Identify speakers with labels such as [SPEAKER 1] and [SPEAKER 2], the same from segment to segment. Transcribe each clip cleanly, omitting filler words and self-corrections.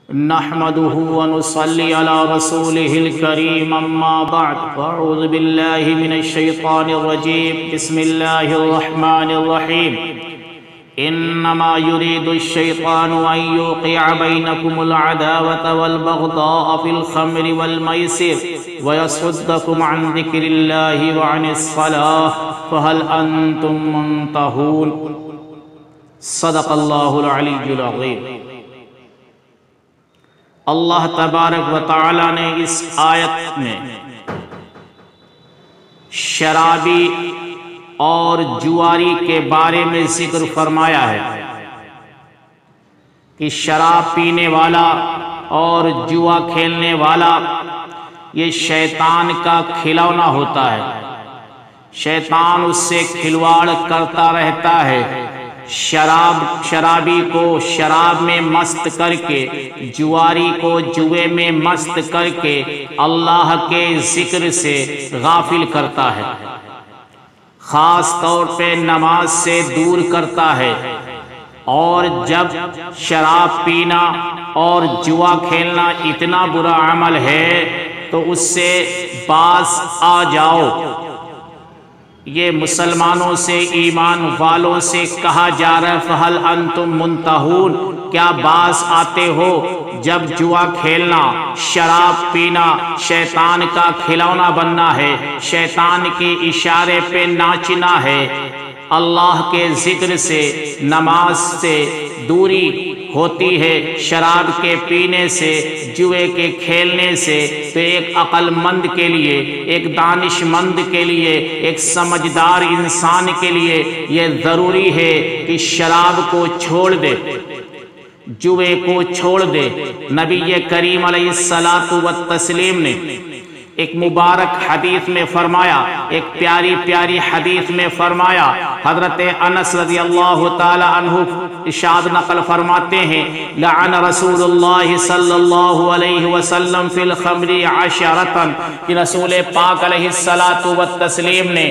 [SPEAKER 1] نحمده ونصلي على رسوله الكريم أما بعد فأعوذ بالله من الشيطان الرجيم بسم الله الرحمن الرحيم إنما يريد الشيطان أن يوقع بينكم العداوة والبغضاء في الخمر والميسر ويصدكم عن ذكر الله وعن الصلاة فهل أنتم منتهون صدق الله العلي العظيم۔ اللہ تبارک و تعالی نے اس آیت میں شرابی اور جواری کے بارے میں ذکر فرمایا ہے کہ شراب پینے والا اور جوا کھیلنے والا یہ شیطان کا کھلونا ہوتا ہے۔ شیطان اس سے کھلواڑ کرتا رہتا ہے، شرابی کو شراب میں مست کر کے، جواری کو جوے میں مست کر کے اللہ کے ذکر سے غافل کرتا ہے، خاص طور پہ نماز سے دور کرتا ہے۔ اور جب شراب پینا اور جوا کھیلنا اتنا برا عمل ہے تو اس سے باز آ جاؤ۔ یہ مسلمانوں سے، ایمان والوں سے کہا جا رہا ہے فَهَلْ أَنْتُمْ مُنْتَهُونَ، کیا باز آتے ہو؟ جب جوا کھیلنا، شراب پینا شیطان کا کھلونا بننا ہے، شیطان کے اشارے پہ ناچنا ہے، اللہ کے ذکر سے، نماز سے دوری ہوتی ہے، شراب کے پینے سے، جوے کے کھیلنے سے، تو ایک عقل مند کے لیے، ایک دانش مند کے لیے، ایک سمجھدار انسان کے لیے یہ ضروری ہے کہ شراب کو چھوڑ دے، جوے کو چھوڑ دے۔ نبی کریم علیہ السلام نے ایک مبارک حدیث میں فرمایا، ایک پیاری پیاری حدیث میں فرمایا، حضرت انس رضی اللہ تعالی عنہ ارشاد نقل فرماتے ہیں لعن رسول اللہ صلی اللہ علیہ وسلم فی الخمر عشرتن، کہ رسول پاک علیہ السلام نے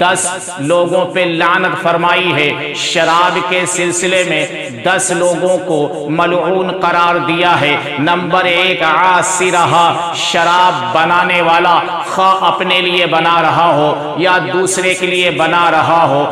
[SPEAKER 1] 10 لوگوں پہ لعنت فرمائی ہے، شراب کے سلسلے میں 10 لوگوں کو ملعون قرار دیا ہے۔ نمبر 1 عاصرہا، شراب بنانے والا، خواہ اپنے لیے بنا رہا ہو یا دوسرے کے لیے بنا رہا ہو،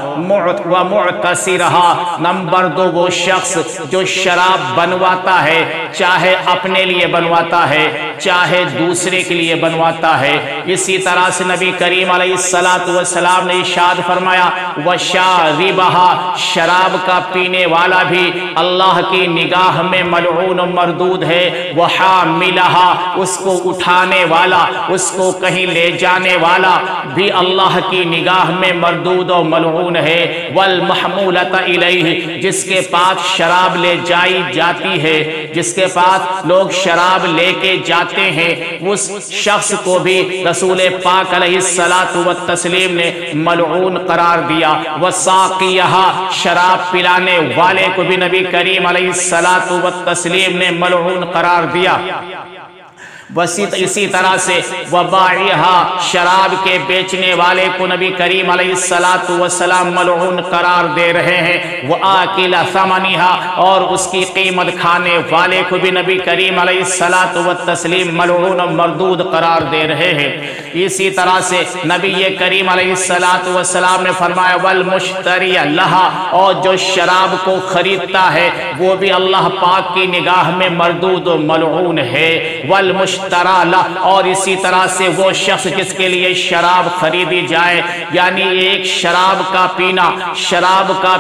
[SPEAKER 1] ومعتصرہا، نمبر 2 وہ شخص جو شراب بنواتا ہے، چاہے اپنے لیے بنواتا ہے چاہے دوسرے کے لیے بنواتا ہے۔ اسی طرح سے نبی کریم علیہ السلام نے ارشاد فرمایا وشاربہا، شراب کا پینے والا بھی اللہ کی نگاہ میں ملعون و مردود ہے، وحاملہا، اس کو اٹھانے والا، اس کو کہیں لے جانے والا بھی اللہ کی نگاہ میں مردود و ملعون ہے، والمحمولۃ الیہ، جس کے پاس شراب لے جائی جاتی ہے، جس کے پاس لوگ شراب لے کے جاتے ہیں، اس شخص کو بھی رسول پاک علیہ السلام نے ملعون قرار دیا۔ وساقیہا، شراب پلانے والے کو بھی نبی کریم علیہ السلام نے ملعون قرار دیا۔ اسی طرح سے وبائعہا، شراب کے بیچنے والے کو نبی کریم علیہ السلام ملعون قرار دے رہے ہیں۔ وآکل ثمنہا، اور اس کی قیمت کھانے والے کو بھی نبی کریم علیہ السلام ملعون و مردود قرار دے رہے ہیں۔ اسی طرح سے نبی کریم علیہ السلام نے فرمایا والمشتری لہا، اور جو شراب کو خریدتا ہے وہ بھی اللہ پاک کی نگاہ میں مردود و ملعون ہے۔ اور اسی طرح سے وہ شخص جس کے لیے شراب خریدی جائے، یعنی ایک شراب کا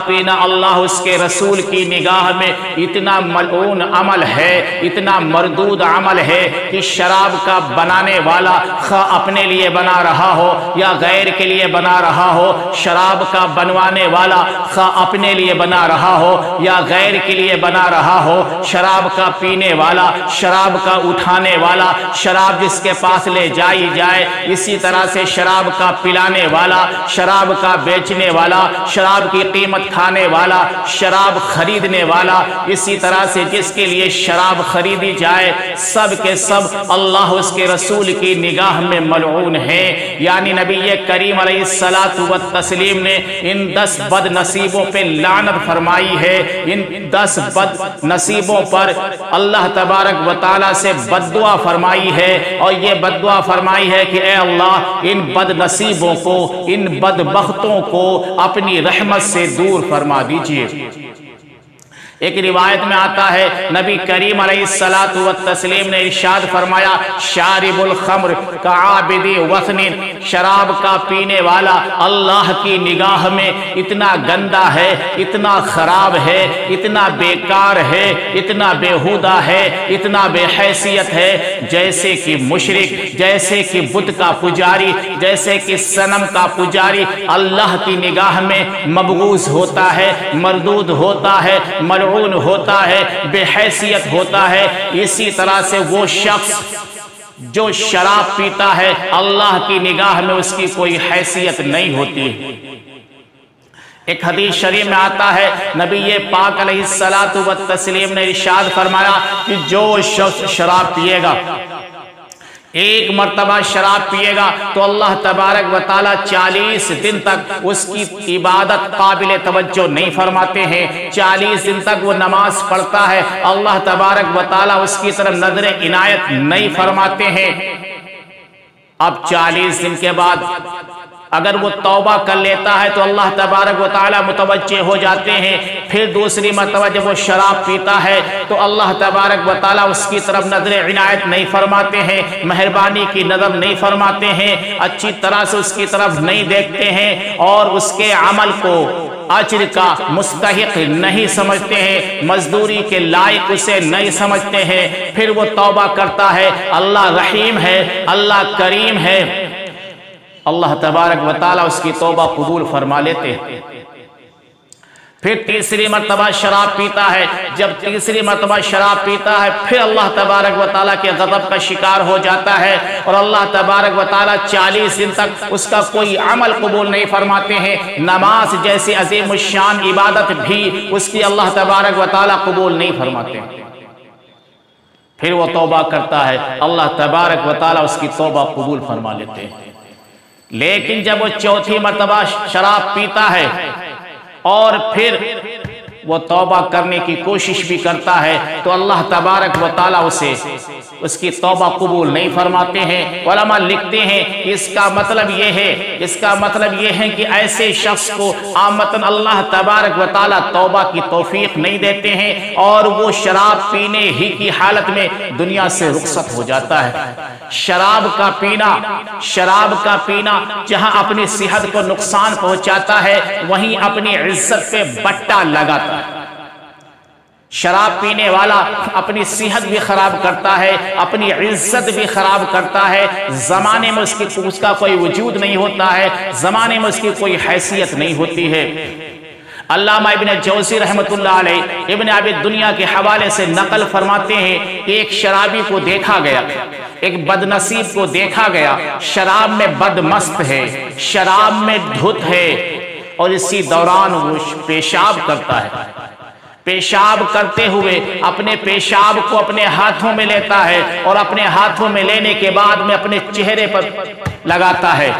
[SPEAKER 1] پینا اللہ اس کے رسول کی نگاہ میں اتنا ملعون عمل ہے، اتنا مردود عمل ہے کہ شراب کا بنانے والا خواہ اپنے لیے بنا رہا ہو یا غیر کے لیے بنا رہا ہو، شراب کا بنوانے والا خواہ اپنے لیے بنا رہا ہو یا غیر کے لیے بنا رہا ہو، شراب کا پینے والا، شراب کا اٹھانے والا والا، شراب جس کے پاس لے جائی جائے، اسی طرح سے شراب کا پلانے والا، شراب کا بیچنے والا، شراب کی قیمت کھانے والا، شراب خریدنے والا، اسی طرح سے جس کے لیے شراب خریدی جائے، سب کے سب اللہ اس کے رسول کی نگاہ میں ملعون ہیں۔ یعنی نبی کریم علیہ الصلاۃ والتسلیم نے ان 10 بد نصیبوں پہ لعنت فرمائی ہے، ان 10 بد نصیبوں پر اللہ تبارک و تعالیٰ سے بد دعا فرمائی ہے، اور یہ بد دعا فرمائی ہے کہ اے اللہ ان بد نصیبوں کو، ان بدبختوں کو اپنی رحمت سے دور فرما دیجئے۔ ایک روایت میں آتا ہے نبی کریم علیہ الصلاۃ والتسلیم نے ارشاد فرمایا، شارب الخمر کعابد وثن، شراب کا پینے والا اللہ کی نگاہ میں اتنا گندا ہے، اتنا خراب ہے، اتنا بیکار ہے، اتنا بیہودہ ہے، اتنا بے حیثیت ہے، جیسے کہ مشرک، جیسے کہ بت کا پجاری، جیسے کہ صنم کا پجاری اللہ کی نگاہ میں مبغوض ہوتا ہے، مردود ہوتا ہے، ملعون ہوتا ہے، بے حیثیت ہوتا ہے۔ اسی طرح سے وہ شخص جو شراب پیتا ہے اللہ کی نگاہ میں اس کی کوئی حیثیت نہیں ہوتی۔ ایک حدیث شریف میں آتا ہے نبی پاک علیہ الصلاۃ والتسلیم نے ارشاد فرمایا کہ جو شخص شراب پیے گا، ایک مرتبہ شراب پیے گا تو اللہ تبارک و تعالیٰ 40 دن تک اس کی عبادت قابل توجہ نہیں فرماتے ہیں۔ 40 دن تک وہ نماز پڑھتا ہے، اللہ تبارک و تعالیٰ اس کی طرف نظر عنایت نہیں فرماتے ہیں۔ اب 40 دن کے بعد اگر وہ توبہ کر لیتا ہے تو اللہ تبارک و تعالیٰ متوجہ ہو جاتے ہیں۔ پھر دوسری مرتبہ جب وہ شراب پیتا ہے تو اللہ تبارک و تعالیٰ اس کی طرف نظر عنایت نہیں فرماتے ہیں، مہربانی کی نظر نہیں فرماتے ہیں، اچھی طرح سے اس کی طرف نہیں دیکھتے ہیں، اور اس کے عمل کو اجر کا مستحق نہیں سمجھتے ہیں، مزدوری کے لائق اسے نہیں سمجھتے ہیں۔ پھر وہ توبہ کرتا ہے، اللہ رحیم ہے، اللہ کریم ہے، اللہ تبارک و تعالیٰ اس کی توبہ قبول فرما لیتے ہیں۔ پھر تیسری مرتبہ شراب پیتا ہے، جب تیسری مرتبہ شراب پیتا ہے پھر اللہ تبارک و تعالیٰ کے غضب کا شکار ہو جاتا ہے، اور اللہ تبارک و تعالیٰ 40 دن تک اس کا کوئی عمل قبول نہیں فرماتے ہیں۔ نماز جیسی عظیم الشان عبادت بھی اس کی اللہ تبارک و تعالیٰ قبول نہیں فرماتے ہیں۔ پھر وہ توبہ کرتا ہے، اللہ تبارک و تعالیٰ اس کی توبہ قبول فرما لیتے ہیں۔ لیکن جب وہ چوتھی مرتبہ شراب پیتا ہے اور پھر وہ توبہ کرنے کی کوشش بھی کرتا ہے تو اللہ تبارک و تعالیٰ اسے اس کی توبہ قبول نہیں فرماتے ہیں۔ علماء لکھتے ہیں اس کا مطلب یہ ہے کہ ایسے شخص کو عامتاً اللہ تبارک و تعالیٰ توبہ کی توفیق نہیں دیتے ہیں، اور وہ شراب پینے ہی کی حالت میں دنیا سے رخصت ہو جاتا ہے۔ شراب کا پینا جہاں اپنی صحت کو نقصان پہنچاتا ہے، وہیں اپنی عزت پہ بٹا لگاتا ہے۔ شراب پینے والا اپنی صحت بھی خراب کرتا ہے، اپنی عزت بھی خراب کرتا ہے، زمانے میں اس کا کوئی وجود نہیں ہوتا ہے، زمانے میں اس کی کوئی حیثیت نہیں ہوتی ہے۔ علامہ ابن جوزی رحمت اللہ علیہ ابن ابی دنیا کے حوالے سے نقل فرماتے ہیں کہ ایک شرابی کو دیکھا گیا، ایک بدنصیب کو دیکھا گیا، شراب میں بدمست ہے، شراب میں دھت ہے، اور اسی دوران وہ پیشاب کرتا ہے۔ پیشاب کرتے ہوئے اپنے پیشاب کو اپنے ہاتھوں میں لیتا ہے، اور اپنے ہاتھوں میں لینے کے بعد میں اپنے چہرے پر لگاتا ہے،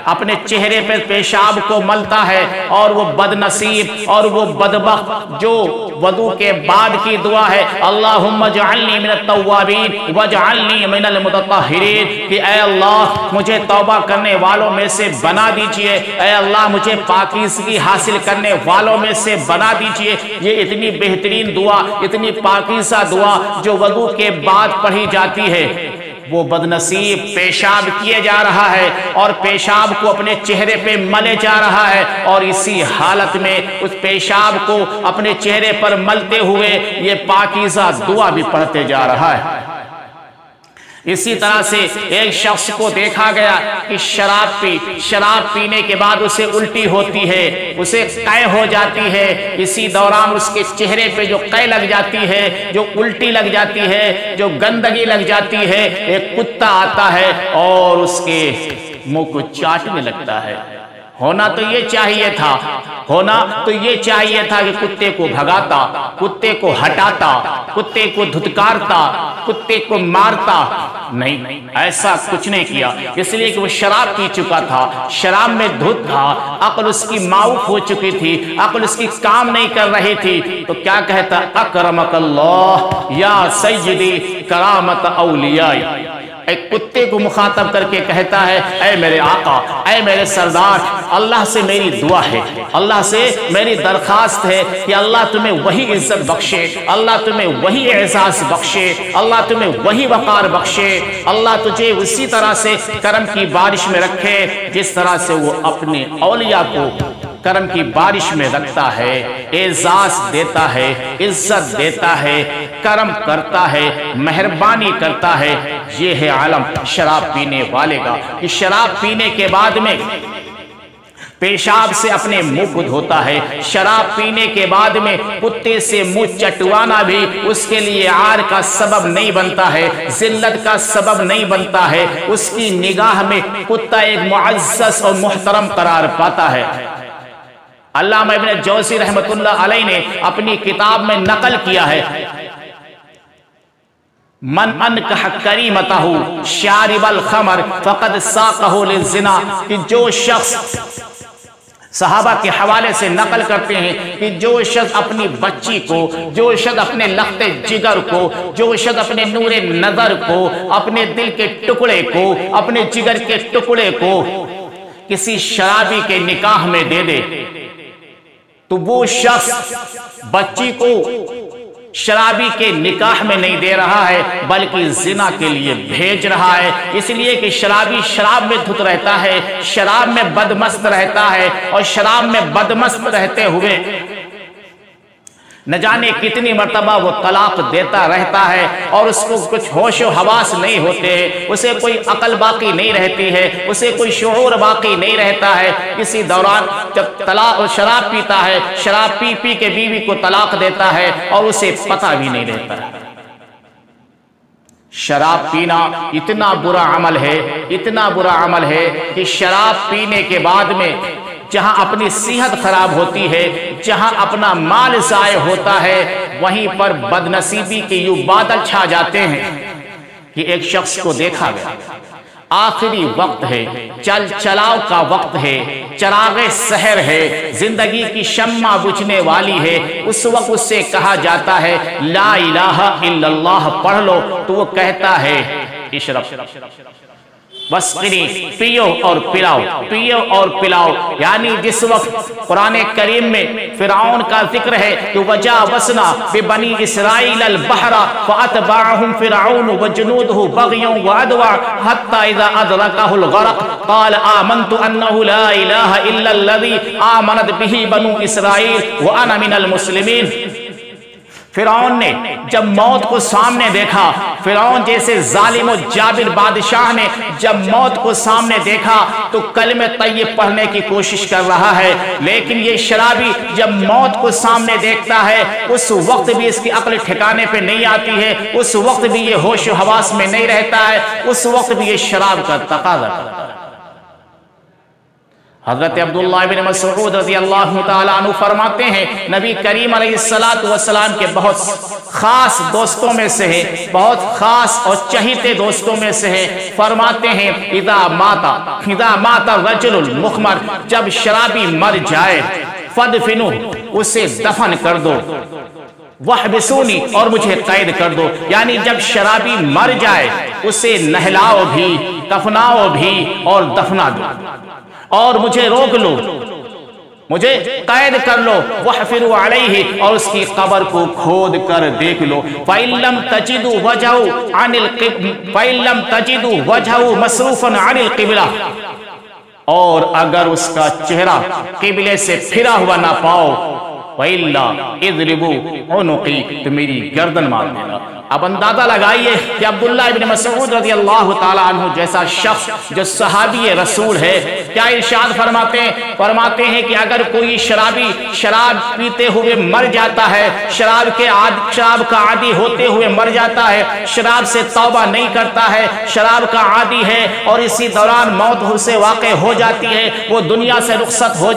[SPEAKER 1] اپنے چہرے پر پیشاب کو ملتا ہے، اور وہ بدنصیب اور وہ بدبخت جو وضو کے بعد کی دعا ہے، اللہم اجعلنی من التوابین واجعلنی من المتطہرین، کہ اے اللہ مجھے توبہ کرنے والوں میں سے بنا دیجئے، اے اللہ مجھے پاکیزگی حاصل کرنے والوں میں سے بنا دیجئے۔ یہ اتنی بہترین دعا، اتنی پاکیزہ دعا جو وضو کے بعد پڑھی جاتی ہے۔ وہ بدنصیب پیشاب کیے جا رہا ہے اور پیشاب کو اپنے چہرے پہ ملے جا رہا ہے، اور اسی حالت میں اس پیشاب کو اپنے چہرے پر ملتے ہوئے یہ پاکیزہ دعا بھی پڑھتے جا رہا ہے۔ اسی طرح سے ایک شخص کو دیکھا گیا کہ شراب پینے کے بعد اسے الٹی ہوتی ہے، اسے قے ہو جاتی ہے، اسی دوران اس کے چہرے پہ جو قے لگ جاتی ہے، جو الٹی لگ جاتی ہے، جو گندگی لگ جاتی ہے، ایک کتا آتا ہے اور اس کے منہ کو چاٹنے لگتا ہے۔ ہونا تو یہ چاہیے تھا کہ کتے کو بھگاتا، کتے کو ہٹاتا، کتے کو دھتکارتا، کتے کو مارتا، نہیں، ایسا کچھ نہیں کیا، اس لیے کہ وہ شراب پی چکا تھا، شراب میں دھت تھا، عقل اس کی معاف ہو چکی تھی، عقل اس کی کام نہیں کر رہی تھی، تو کیا کہتا؟ اکرمک اللہ یا سیدی کرامت اولیاء۔ ایک کتے کو مخاطب کر کے کہتا ہے، اے میرے آقا، اے میرے سردار، اللہ سے میری دعا ہے، اللہ سے میری درخواست ہے کہ اللہ تمہیں وہی عزت بخشے، اللہ تمہیں وہی اعزاز بخشے، اللہ تمہیں وہی وقار بخشے، اللہ تجھے اسی طرح سے کرم کی بارش میں رکھے جس طرح سے وہ اپنے اولیاء کو کرم کی بارش میں رکھتا ہے، اعزاز دیتا ہے، عزت دیتا ہے، کرم کرتا ہے، مہربانی کرتا ہے۔ یہ ہے عالم شراب پینے والے کا، کہ شراب پینے کے بعد میں پیشاب سے اپنے منہ کو دھوتا ہے، شراب پینے کے بعد میں کتے سے منہ چٹوانا بھی اس کے لیے عار کا سبب نہیں بنتا ہے، ذلت کا سبب نہیں بنتا ہے، اس کی نگاہ میں کتا ایک معزز اور محترم قرار پاتا ہے۔ علامہ ابن جوزی رحمت اللہ علیہ نے اپنی کتاب میں نقل کیا ہے، من انکح کریمتہ شارب الخمر فقد ساقہ للزنا، کہ جو شخص صحابہ کے حوالے سے نقل کرتے ہیں کہ جو شخص اپنی بچی کو، جو شخص اپنے لخت جگر کو، جو شخص اپنے نور نظر کو، اپنے دل کے ٹکڑے کو، اپنے جگر کے ٹکڑے کو کسی شرابی کے نکاح میں دے دے، تو وہ شخص بچی کو شرابی کے نکاح میں نہیں دے رہا ہے بلکہ زنا کے لیے بھیج رہا ہے، اس لیے کہ شرابی شراب میں دھت رہتا ہے، شراب میں بدمست رہتا ہے، اور شراب میں بدمست رہتے ہوئے نہ جانے کتنی مرتبہ وہ طلاق دیتا رہتا ہے، اور اس کو کچھ ہوش و حواس نہیں ہوتے ہیں، اسے کوئی عقل باقی نہیں رہتی ہے، اسے کوئی شعور باقی نہیں رہتا ہے۔ اسی دوران جب شراب پیتا ہے، شراب پی پی کے بیوی کو طلاق دیتا ہے اور اسے پتہ بھی نہیں رہتا ہے۔ شراب پینا اتنا برا عمل ہے، اتنا برا عمل ہے کہ شراب پینے کے بعد میں جہاں اپنی صحت خراب ہوتی ہے، جہاں اپنا مال ضائع ہوتا ہے، وہیں پر بدنصیبی کے یوں بادل چھا جاتے ہیں کہ ایک شخص کو دیکھا گیا، آخری وقت ہے، چل چلاؤ کا وقت ہے، چراغ سحر ہے، زندگی کی شمع بجھنے والی ہے، اس وقت اس سے کہا جاتا ہے لا الہ الا اللہ پڑھ لو، تو وہ کہتا ہے اشرب وسقنی، پیو اور پلاؤ، پیو اور پلاؤ۔ یعنی جس وقت قرآن کریم میں فرعون کا ذکر ہے کہ وجاوزنا ببنی اسرائیل البحر فاتبعهم فرعون وجنوده بغيا وعدوا حتى اذا ادركه الغرق قال آمنت انه لا اله الا الذي آمنت به بنو اسرائیل وانا من المسلمین۔ فرعون نے جب موت کو سامنے دیکھا، فرعون جیسے ظالم و جابر بادشاہ نے جب موت کو سامنے دیکھا تو کلمہ طیب پڑھنے کی کوشش کر رہا ہے، لیکن یہ شرابی جب موت کو سامنے دیکھتا ہے اس وقت بھی اس کی عقل ٹھکانے پہ نہیں آتی ہے، اس وقت بھی یہ ہوش و حواس میں نہیں رہتا ہے، اس وقت بھی یہ شراب کا تقاضا کرتا ہے۔ حضرت عبداللہ بن مسعود رضی اللہ تعالیٰ عنہ فرماتے ہیں نبی کریم علیہ السلام کے بہت خاص دوستوں میں سے ہے، بہت خاص اور چہیتے دوستوں میں سے ہے، فرماتے ہیں اذا مات الرجل المخمر، جب شرابی مر جائے فدفنو، اسے دفن کر دو، وحبسونی، اور مجھے قید کر دو۔ یعنی جب شرابی مر جائے اسے نہلاؤ بھی، کفناؤ بھی اور دفنا دو، اور مجھے روک لو، مجھے قید کر لو، وحفروا علیہ، اور اس کی قبر کو کھود کر دیکھ لو۔ فَإِن لَمْ تَجِدُوا وَجْهَهُ مَصْرُوفًا عَنِ الْقِبْلَةِ، اور اگر اس کا چہرہ قبلے سے پھرا ہوا نہ پاؤ وَإِلَّا اِذْرِبُوا عُنُقِي، تو میری گردن مار دینا۔ اب اندازہ لگائیے کہ عبداللہ ابن مسعود رضی اللہ تعالیٰ عنہ جیسا شخص جو صحابی رسول ہے، کیا ارشاد فرماتے ہیں کہ اگر کوئی شرابی شراب پیتے ہوئے مر جاتا ہے، شراب کا عادی ہوتے ہوئے مر جاتا ہے، شراب سے توبہ نہیں کرتا ہے، شراب کا عادی ہے اور اسی دوران موت اسے واقع ہو جاتی ہے، وہ دنیا سے رخصت ہو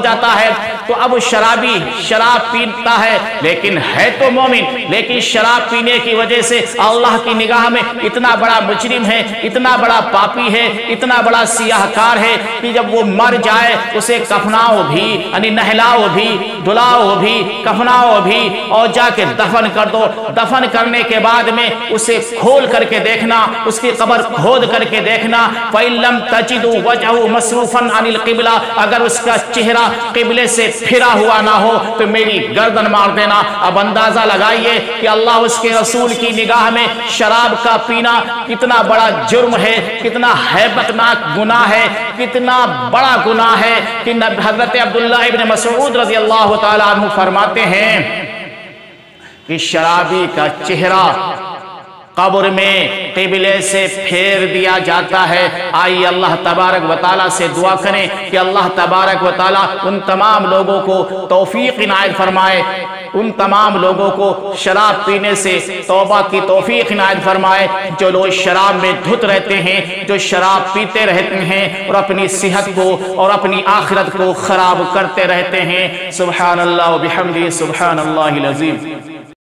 [SPEAKER 1] جاتا ہے، تو اب شرابی شراب پیتا ہے لیکن ہے تو مومن، لیکن شراب پینے کی وجہ سے اللہ کی نگاہ میں اتنا بڑا مجرم ہے، اتنا بڑا پاپی ہے، اتنا بڑا سیاہ کار ہے کہ جب وہ مر جائے اسے کفناؤ بھی، یعنی نہلاؤ بھی، دھلاؤ بھی، کفناؤ بھی اور جا کے دفن کر دو۔ دفن کرنے کے بعد میں اسے کھول کر کے دیکھنا، اس کی قبر کھود کر کے دیکھنا، فَإِن لَمْ تَجِدُوا وَجْهَهُ مَصْرُوفًا عَنِ الْقِبْلَةِ، اگر اس کا چہرہ قبلے سے پھرا ہوا نہ ہو تو میری گردن مار دینا۔ اب اندازہ لگائیے کہ اللہ اس کے رسول کی نگاہ میں شراب کا پینا کتنا بڑا جرم ہے، کتنا ہیبتناک گناہ ہے، کتنا بڑا گناہ ہے کہ حضرت عبداللہ ابن مسعود رضی اللہ تعالیٰ عنہ فرماتے ہیں کہ شرابی کا چہرہ قبر میں قبلے سے پھیر دیا جاتا ہے۔ آئیے اللہ تبارک و تعالیٰ سے دعا کریں کہ اللہ تبارک و تعالیٰ ان تمام لوگوں کو توفیق عنایت فرمائے، ان تمام لوگوں کو شراب پینے سے توبہ کی توفیق عنایت فرمائے جو لوگ شراب میں دھت رہتے ہیں، جو شراب پیتے رہتے ہیں اور اپنی صحت کو اور اپنی آخرت کو خراب کرتے رہتے ہیں۔ سبحان اللہ و بحمدہ، سبحان اللہ العظیم۔